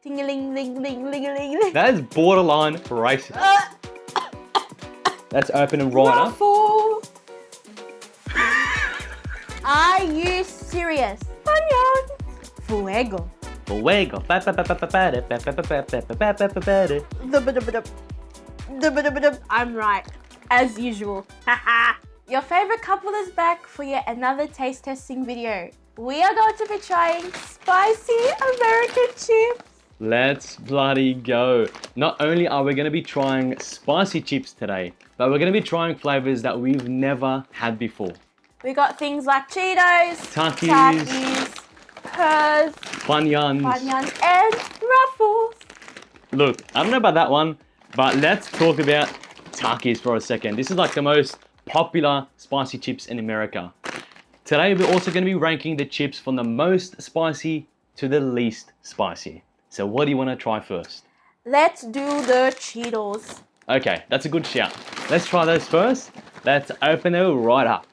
Ting-a-ling-ling-ling-ling-ling-ling. That is borderline racist. Let's open and right up. Ruffle. Are you serious? Onion. Fuego. Fuego. I'm right, as usual. Your favorite couple is back for yet another taste testing video. We are going to be trying spicy American chips. Let's bloody go. Not only are we going to be trying spicy chips today, but we're going to be trying flavors that we've never had before. We got things like Cheetos, Takis, Purrs, Funyuns, and Ruffles. Look, I don't know about that one, but let's talk about Takis for a second. This is like the most popular spicy chips in America. Today we're also going to be ranking the chips from the most spicy to the least spicy. So what do you want to try first? Let's do the Cheetos. Okay, that's a good shout. Let's try those first. Let's open it right up.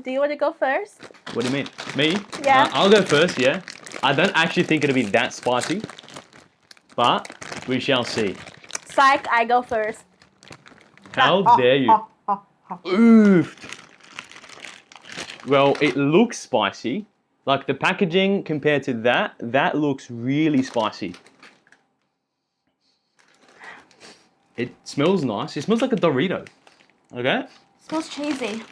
Do you want to go first? What do you mean? Me? Yeah. I'll go first, yeah. I don't actually think it'll be that spicy, but we shall see. Psych, I go first. How dare you? Oof. Well, it looks spicy. Like the packaging compared to that looks really spicy. It smells nice. It smells like a Dorito. Okay? Smells cheesy.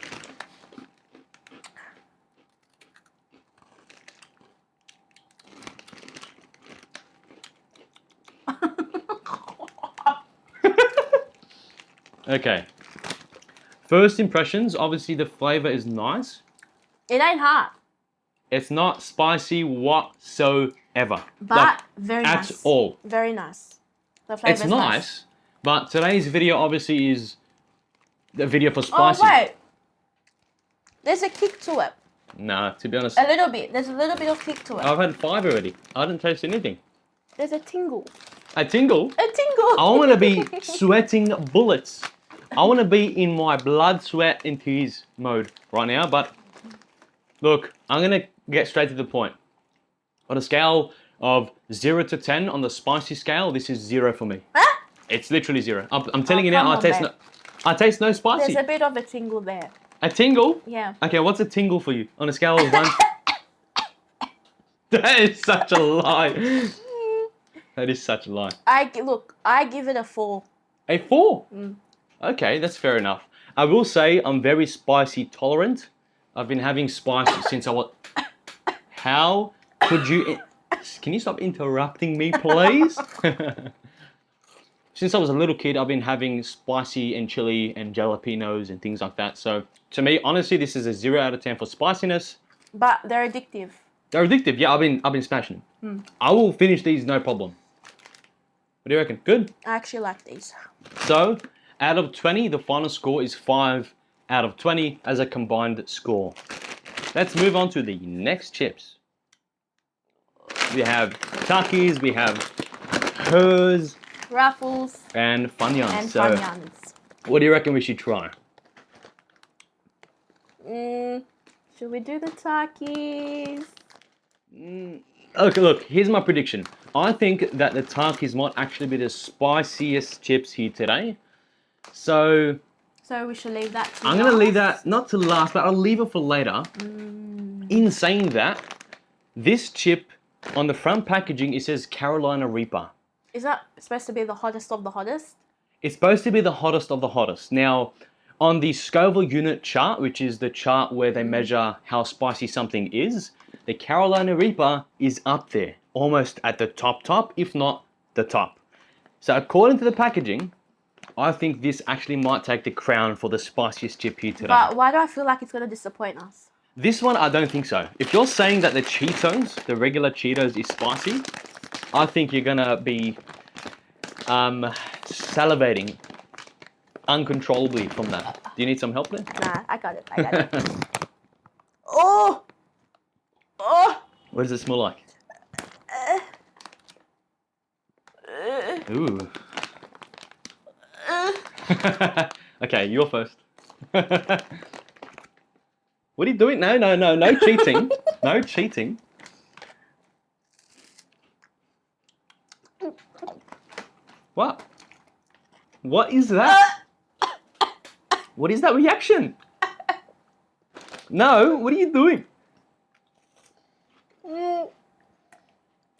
Okay. First impressions, obviously the flavor is nice. It ain't hot, It's not spicy whatsoever. but Like, very nice. at all. Very nice. The flavor's It's nice, but today's video obviously is the video for Oh spicy. wait, there's a kick to it. Nah, to be honest, A little bit. There's a little bit of kick to it. I've had 5 already. I didn't taste anything. There's a tingle. A tingle? A tingle. I want to be sweating bullets. I want to be in my blood, sweat, and tears mode right now, but look, I'm going to get straight to the point. On a scale of 0 to 10 on the spicy scale, this is 0 for me. Huh? It's literally 0. I'm telling you come now, on, babe. I taste no spicy. There's a bit of a tingle there. A tingle? Yeah. Okay, what's a tingle for you? On a scale of 1... That is such a lie. That is such a lie. I give it a 4. A 4? Okay, that's fair enough. I will say I'm very spicy tolerant. I've been having spice since I was... How could you... Can you stop interrupting me, please? Since I was a little kid, I've been having spicy and chili and jalapenos and things like that. So, to me, honestly, this is a 0 out of 10 for spiciness. But they're addictive. They're addictive. Yeah, I've been smashing them. I will finish these, no problem. What do you reckon? Good? I actually like these. So, out of 20, the final score is 5 out of 20 as a combined score. Let's move on to the next chips. We have Takis, we have Purrs, Ruffles and Funyuns. and So, Funyuns. what do you reckon we should try? Should we do the Takis? Okay, look, here's my prediction. I think that the Takis might actually be the spiciest chips here today. So, So we should leave that to I'm going to leave last? that, not to last, but I'll leave it for later. In saying that, this chip, on the front packaging, it says Carolina Reaper. Is that supposed to be the hottest of the hottest? It's supposed to be the hottest of the hottest. Now, on the Scoville unit chart, which is the chart where they measure how spicy something is, the Carolina Reaper is up there, almost at the top, if not the top. So according to the packaging, I think this actually might take the crown for the spiciest chip here today. But why do I feel like it's going to disappoint us? This one, I don't think so. If you're saying that the Cheetos, the regular Cheetos is spicy, I think you're going to be salivating uncontrollably from that. Do you need some help there? Nah, I got it. Oh! Oh! What does it smell like? Ooh. Okay, you're first. What are you doing? No cheating. No cheating. What? What is that? What is that reaction? No, what are you doing?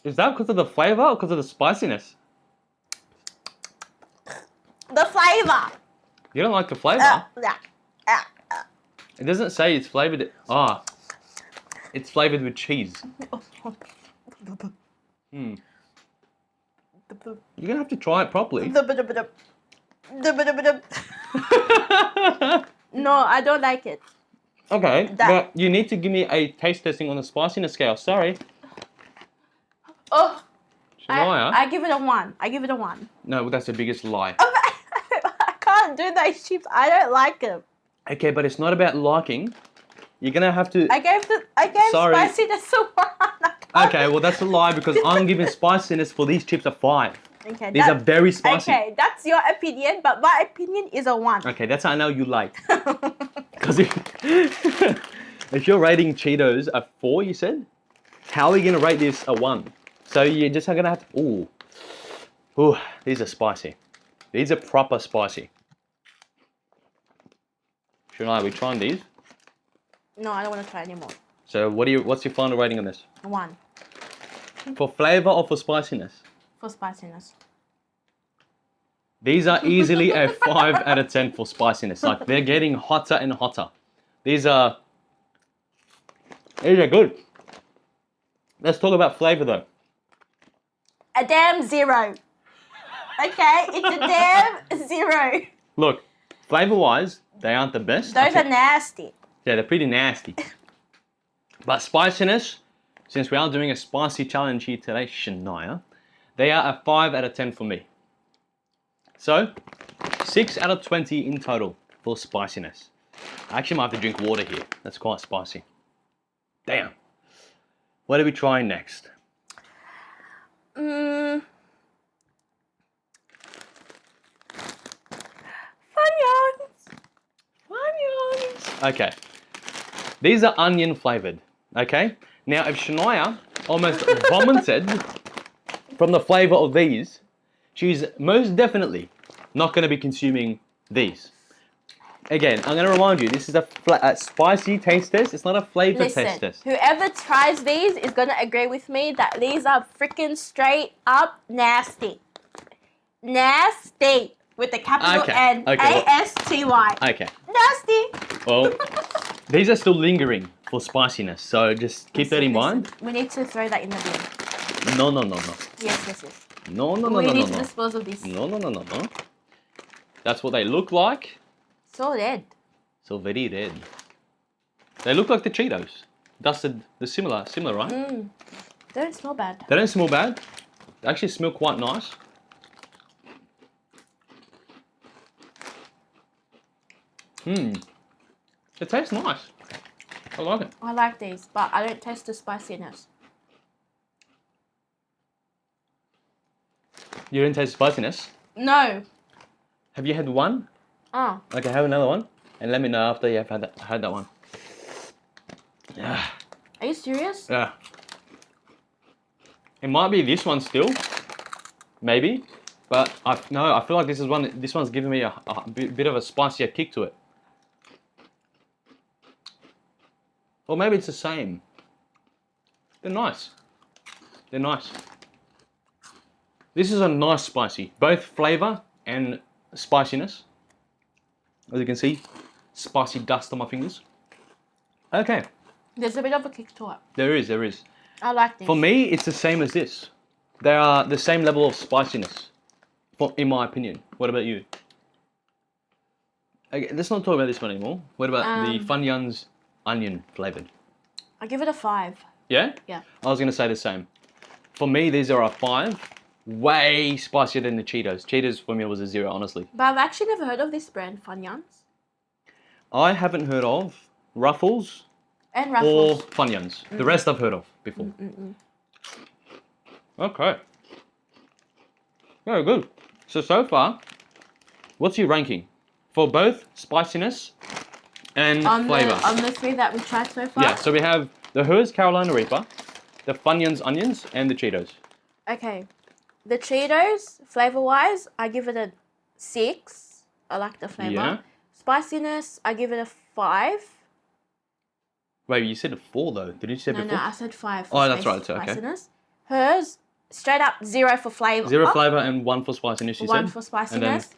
Is that because of the flavor or because of the spiciness? The flavor. You don't like the flavor? Yeah. It doesn't say it's flavored. It's flavored with cheese. You're gonna have to try it properly. No, I don't like it. Okay, That- but you need to give me a taste testing on the spiciness scale. Sorry. Oh, Shania? I give it a 1. I give it a 1. No, that's the biggest lie. I can't do those chips. I don't like them. Okay, but it's not about liking. You're gonna have to. I gave Sorry. spiciness a 1. Okay, well that's a lie because I'm giving spiciness for these chips a 5. Okay, These are very spicy. Okay, that's your opinion, but my opinion is a 1. Okay, that's how I know you like. Because if you're rating Cheetos a 4, you said, how are you gonna rate this a 1? So you're just gonna have to. Ooh, these are spicy. These are proper spicy. Shania, are we trying these? No, I don't want to try anymore. So what's your final rating on this? 1 For flavor or for spiciness? for spiciness. These are easily a 5 out of 10 for spiciness. Like they're getting hotter and hotter. These are good. Let's talk about flavor though. A damn 0. Okay, it's a damn 0. Look, flavor wise, they aren't the best. Those are nasty. Yeah, they're pretty nasty. But spiciness, since we are doing a spicy challenge here today, Shania, they are a 5 out of 10 for me. So, 6 out of 20 in total for spiciness. I actually might have to drink water here. That's quite spicy. Damn. What are we trying next? Funyuns. Okay. These are onion flavored. Okay? Now, if Shania almost vomited from the flavor of these, she's most definitely not going to be consuming these. Again, I'm going to remind you, this is a spicy taste test. It's not a flavor taste Listen, test. whoever tries these is going to agree with me that these are freaking straight up nasty. Nasty. With the capital Okay, N. okay, well- A-S-T-Y. Okay. Nasty. Well, these are still lingering for spiciness, so just keep that in mind. We need to throw that in the bin. No. Yes. No. We need to dispose of this. No. That's what they look like. So red. So very red. They look like the Cheetos. Dusted, the similar, right? They don't smell bad. They don't smell bad. They actually smell quite nice. It tastes nice. I like it. I like these, but I don't taste the spiciness. You didn't taste spiciness? No. Have you had one? Oh. Okay, have another one. And let me know after you have had that one. Yeah. Are you serious? Yeah. It might be this one still. Maybe. But I feel like this one's giving me a bit of a spicier kick to it. Or maybe it's the same. They're nice. They're nice. This is a nice spicy. Both flavor and spiciness. As you can see, spicy dust on my fingers. Okay. There's a bit of a kick to it. There is. I like this. For me, it's the same as this. They are the same level of spiciness, in my opinion. What about you? Okay, let's not talk about this one anymore. What about the Funyuns onion flavored? I give it a 5. Yeah? Yeah. I was going to say the same. For me, these are a 5. Way spicier than the Cheetos. Cheetos for me was a 0, honestly. But I've actually never heard of this brand, Funyuns. I haven't heard of Ruffles And or Ruffles. Funyuns. The rest I've heard of before. Okay. Very good. So far, what's your ranking? For both spiciness and flavor. On the 3 that we tried so far? Yeah, so we have the Hers Carolina Reaper, the Funyuns Onions, and the Cheetos. Okay. The Cheetos, flavor-wise, I give it a 6. I like the flavor. Yeah. Spiciness, I give it a 5. Wait, you said a 4 though. Did you say No, before? I said 5 for Oh, that's right. Okay. spiciness. Hers, straight up 0 for flavor. 0 flavor and 1 for spiciness, you 1 said? for spiciness.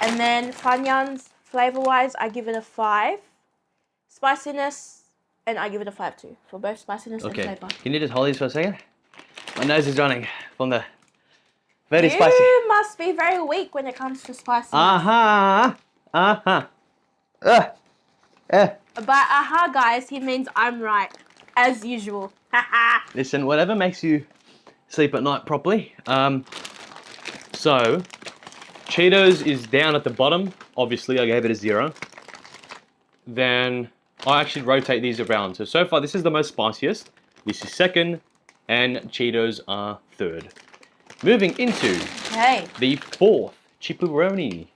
And then Funyuns, flavor-wise, I give it a 5. Spiciness, and I give it a 5 too, for both spiciness and Okay. flavor. Can you just hold these for a second? My nose is running from the very You spicy. must be very weak when it comes to spiciness. Aha! Aha! But aha, guys, he means I'm right, as usual. Listen, whatever makes you sleep at night properly. So, Cheetos is down at the bottom. Obviously, I gave it a 0. Then I actually rotate these around. So far, this is the most spiciest. This is second, and Cheetos are third. Moving into Okay. the fourth, Chipperoni.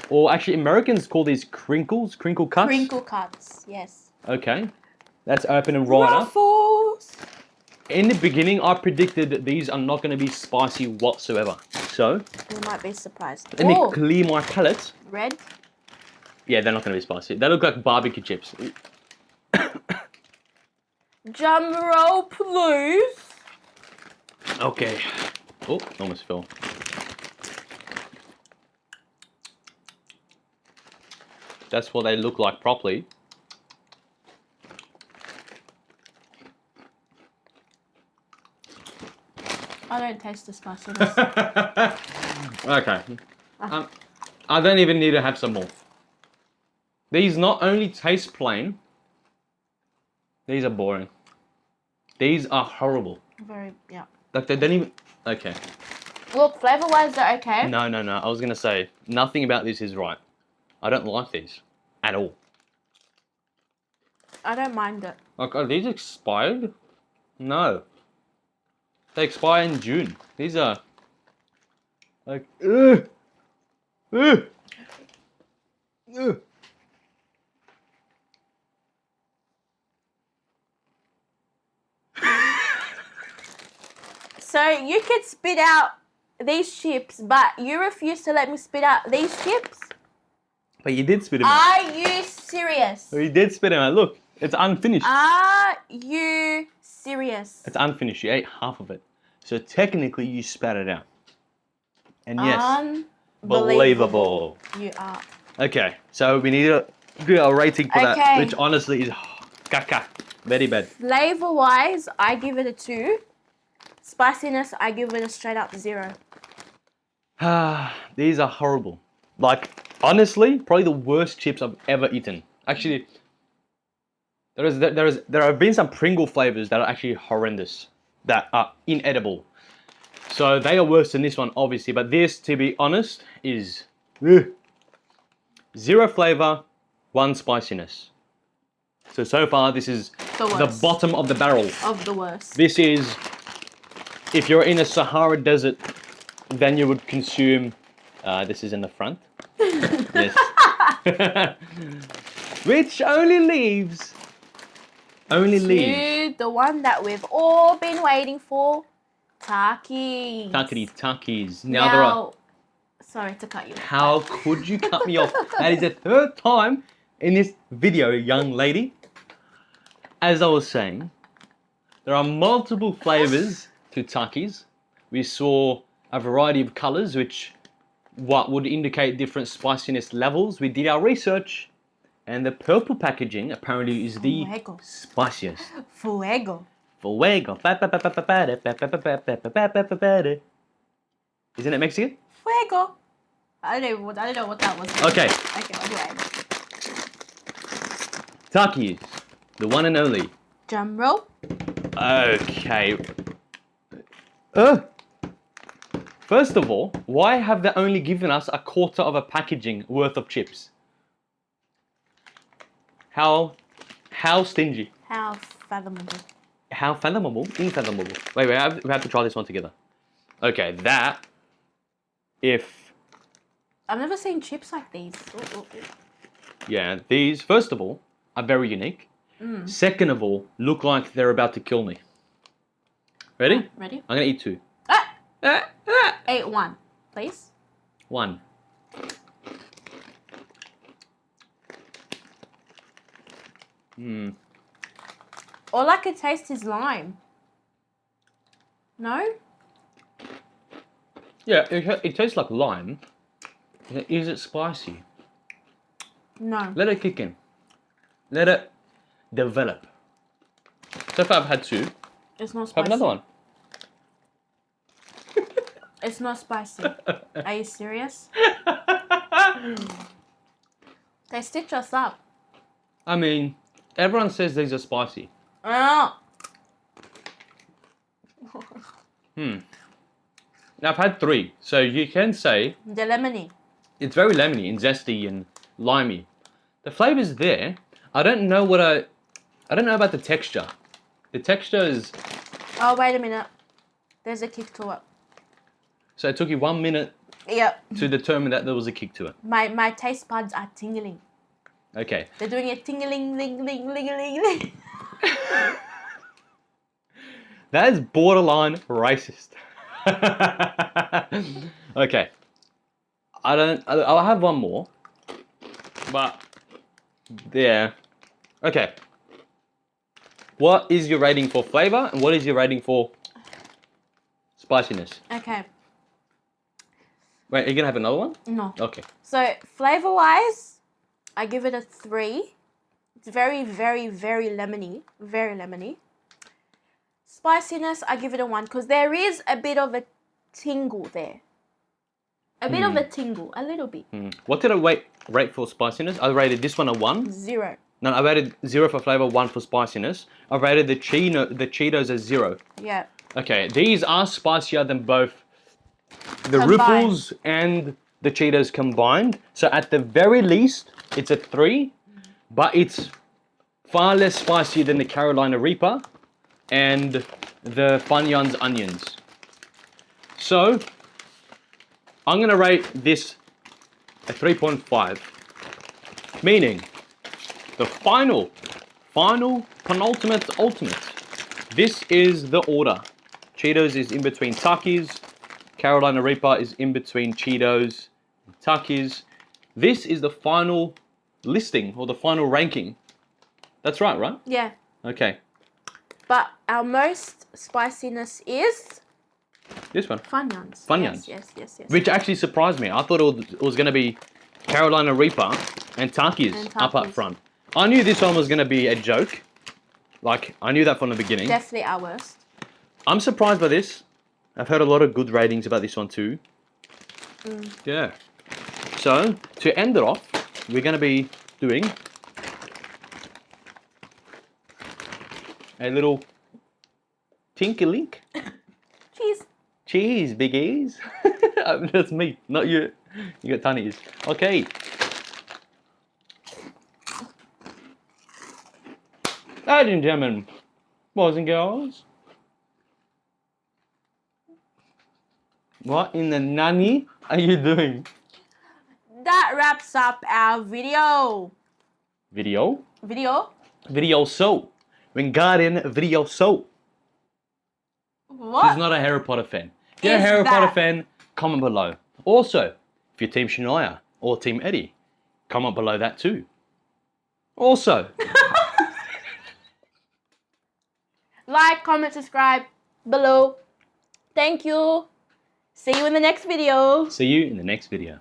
Or actually, Americans call these crinkle cuts. Crinkle cuts, yes. Okay, that's open and right up. Ruffles. In the beginning, I predicted these are not going to be spicy whatsoever. So, You might be surprised. let me Oh, clear my palate. red. Yeah, they're not going to be spicy. They look like barbecue chips. Drum roll, please. Okay. Oh, almost fell. That's what they look like properly. I don't taste the spiciness. Okay. I don't even need to have some more. These not only taste plain, these are boring. These are horrible. Very, yeah. Like they don't even. Okay. Look, flavor-wise, they're okay. No. I was gonna say nothing about this is right. I don't like these at all. I don't mind it. Like, are these expired? No. They expire in June. These are like. Ugh. Ugh. Ugh. So you could spit out these chips, but you refuse to let me spit out these chips? But you did spit them out. Are you serious? You did spit them out. Look, it's unfinished. Are you serious? It's unfinished. You ate half of it. So technically you spat it out. And yes, believable. You are. Okay, so we need to do a rating for that, Okay. which honestly is caca. Very bad. Flavor-wise, I give it a 2. Spiciness, I give it a straight up 0. These are horrible. Like, honestly, probably the worst chips I've ever eaten. Actually, there have been some Pringle flavors that are actually horrendous, that are inedible. So they are worse than this one, obviously. But this, to be honest, is 0 flavor, 1 spiciness. So far, this is The the worst. bottom of the barrel. Of the worst. This is, if you're in a Sahara desert, then you would consume, this is in the front. Yes. Which only leaves, To the one that we've all been waiting for, Takis. Takis. Now there are, Sorry to cut you. how could you cut me off? That is the 3rd time in this video, young lady. As I was saying, there are multiple flavors to Takis. We saw a variety of colors, which would indicate different spiciness levels. We did our research, and the purple packaging apparently is the Fuego. spiciest. Fuego. Fuego. Isn't it Mexican? Fuego. I don't know what that was. Okay. Okay, anyway. Takis, the one and only. Drum roll. Okay. First of all, why have they only given us a quarter of a packaging worth of chips? How stingy? How fathomable. How fathomable? Unfathomable. Wait, we have to try this one together. Okay, that, if, I've never seen chips like these. Ooh. yeah, these, first of all, are very unique. Second of all, look like they're about to kill me. Ready? Ready? I'm gonna eat 2. Ah! Eat one, please. One. All I could taste is lime. No? Yeah, it tastes like lime. Is it spicy? No. Let it kick in. Let it develop. So far I've had two. It's not spicy. Have another one. It's not spicy. Are you serious? They stitch us up. I mean, everyone says these are spicy. Oh. Now I've had three, so you can say The lemony. it's very lemony and zesty and limey. The flavor's there. I don't know about the texture. The texture is. Oh, wait a minute. There's a kick to it. So it took you 1 minute Yep. to determine that there was a kick to it. My taste buds are tingling. Okay. They're doing a tingling, ling, ling, ling, ling, ling. That is borderline racist. Okay. I'll have one more. But yeah. Okay. What is your rating for flavor and what is your rating for spiciness? Okay. Wait, are you gonna have another one? No. Okay. So, flavor-wise, I give it a 3. It's very, very, very lemony. Very lemony. Spiciness, I give it a 1 because there is a bit of a tingle there. A bit of a tingle, a little bit. What did I rate for spiciness? I rated this one a 1. 0. No, I rated 0 for flavor, 1 for spiciness. I rated the Cheetos as 0. Yeah. Okay, these are spicier than both the Combined. Ripples and the Cheetos combined. So at the very least, it's a 3, but it's far less spicy than the Carolina Reaper and the Funyuns onions. So I'm gonna rate this a 3.5, meaning the final, penultimate, ultimate. This is the order. Cheetos is in between Takis. Carolina Reaper is in between Cheetos and Takis. This is the final listing or the final ranking. That's right, right? Yeah. Okay. But our most spiciness is This one. Funyuns. Funyuns. Yes. Which actually surprised me. I thought it was going to be Carolina Reaper and Takis up Takis. front. I knew this one was going to be a joke. Like, I knew that from the beginning. Definitely our worst. I'm surprised by this. I've heard a lot of good ratings about this one too. Yeah. So, to end it off, we're going to be doing a little tinky link. Cheese. Cheese, biggies. That's me, not you. You got tunnies. Okay. Ladies and gentlemen, boys and girls. What in the nanny are you doing? That wraps up our video. Video? Video? Video so. Wingardium Video so. What? She's not a Harry Potter fan. If you're a is Harry Potter that? fan, comment below. Also, if you're Team Shania or Team Eddie, comment below that too. Also, Like, comment, subscribe below. Thank you. See you in the next video. see you in the next video.